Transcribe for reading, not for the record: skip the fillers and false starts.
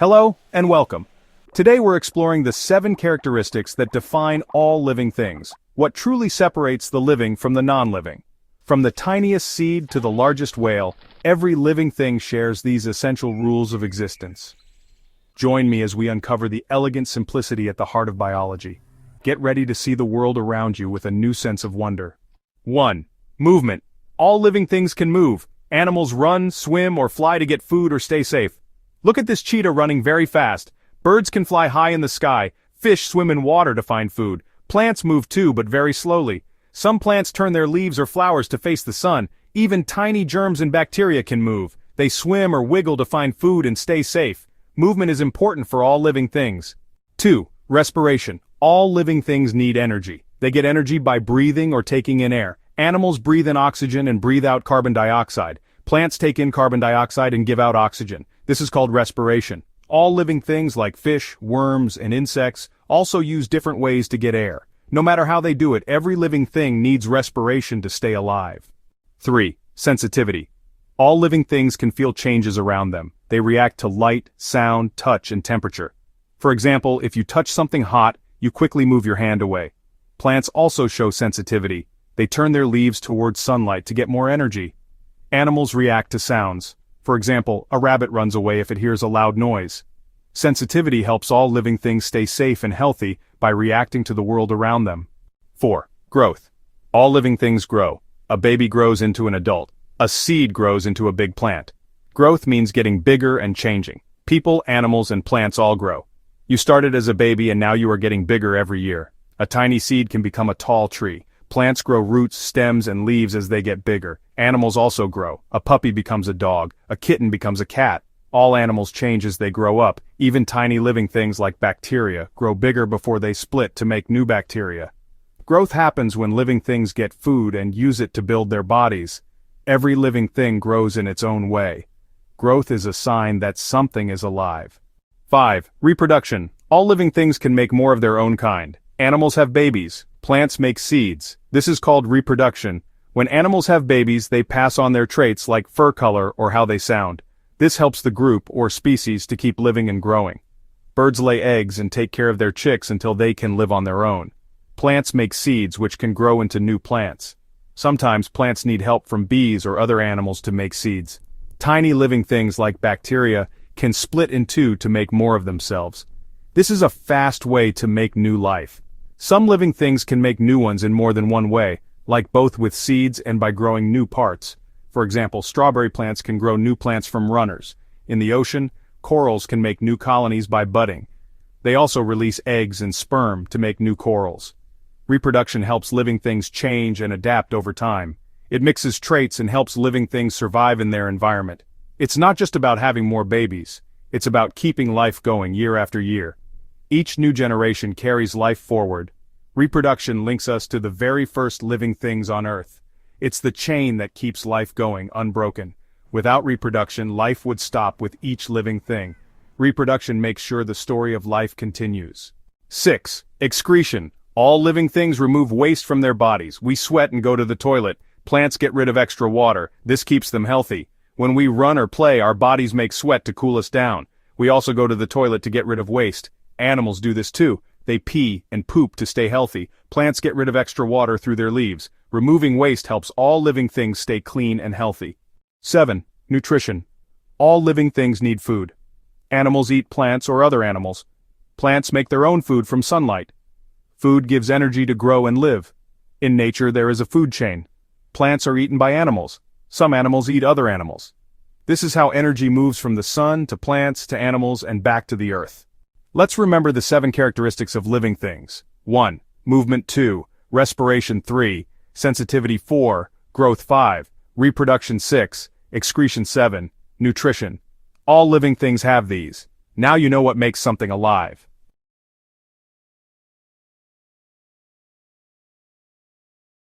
Hello, and welcome. Today we're exploring the 7 characteristics that define all living things, what truly separates the living from the non-living. From the tiniest seed to the largest whale, every living thing shares these essential rules of existence. Join me as we uncover the elegant simplicity at the heart of biology. Get ready to see the world around you with a new sense of wonder. 1. Movement. All living things can move. Animals run, swim, or fly to get food or stay safe. Look at this cheetah running very fast. Birds can fly high in the sky. Fish swim in water to find food. Plants move too, but very slowly. Some plants turn their leaves or flowers to face the sun. Even tiny germs and bacteria can move. They swim or wiggle to find food and stay safe. Movement is important for all living things. 2. Respiration. All living things need energy. They get energy by breathing or taking in air. Animals breathe in oxygen and breathe out carbon dioxide. Plants take in carbon dioxide and give out oxygen. This is called respiration. All living things like fish, worms, and insects also use different ways to get air. No matter how they do it, every living thing needs respiration to stay alive. 3. Sensitivity. All living things can feel changes around them. They react to light, sound, touch, and temperature. For example, if you touch something hot, you quickly move your hand away. Plants also show sensitivity. They turn their leaves towards sunlight to get more energy. Animals react to sounds. For example, a rabbit runs away if it hears a loud noise. Sensitivity helps all living things stay safe and healthy by reacting to the world around them. 4. Growth. All living things grow. A baby grows into an adult. A seed grows into a big plant. Growth means getting bigger and changing. People, animals, and plants all grow. You started as a baby and now you are getting bigger every year. A tiny seed can become a tall tree. Plants grow roots, stems, and leaves as they get bigger. Animals also grow. A puppy becomes a dog. A kitten becomes a cat. All animals change as they grow up. Even tiny living things like bacteria grow bigger before they split to make new bacteria. Growth happens when living things get food and use it to build their bodies. Every living thing grows in its own way. Growth is a sign that something is alive. 5. Reproduction. All living things can make more of their own kind. Animals have babies. Plants make seeds. This is called reproduction. When animals have babies, they pass on their traits like fur color or how they sound. This helps the group or species to keep living and growing. Birds lay eggs and take care of their chicks until they can live on their own. Plants make seeds which can grow into new plants. Sometimes plants need help from bees or other animals to make seeds. Tiny living things like bacteria can split in two to make more of themselves. This is a fast way to make new life. Some living things can make new ones in more than one way, like both with seeds and by growing new parts. For example, strawberry plants can grow new plants from runners. In the ocean, corals can make new colonies by budding. They also release eggs and sperm to make new corals. Reproduction helps living things change and adapt over time. It mixes traits and helps living things survive in their environment. It's not just about having more babies. It's about keeping life going year after year. Each new generation carries life forward. Reproduction links us to the very first living things on Earth. It's the chain that keeps life going unbroken. Without reproduction, life would stop with each living thing. Reproduction makes sure the story of life continues. 6. Excretion. All living things remove waste from their bodies. We sweat and go to the toilet. Plants get rid of extra water. This keeps them healthy. When we run or play, our bodies make sweat to cool us down. We also go to the toilet to get rid of waste. Animals do this too. They pee and poop to stay healthy. Plants get rid of extra water through their leaves. Removing waste helps all living things stay clean and healthy. 7. Nutrition. All living things need food. Animals eat plants or other animals. Plants make their own food from sunlight. Food gives energy to grow and live. In nature, there is a food chain. Plants are eaten by animals. Some animals eat other animals. This is how energy moves from the sun to plants to animals and back to the earth. Let's remember the 7 characteristics of living things. 1. Movement 2. Respiration 3. Sensitivity 4. Growth 5. Reproduction 6. Excretion 7. Nutrition. All living things have these. Now you know what makes something alive.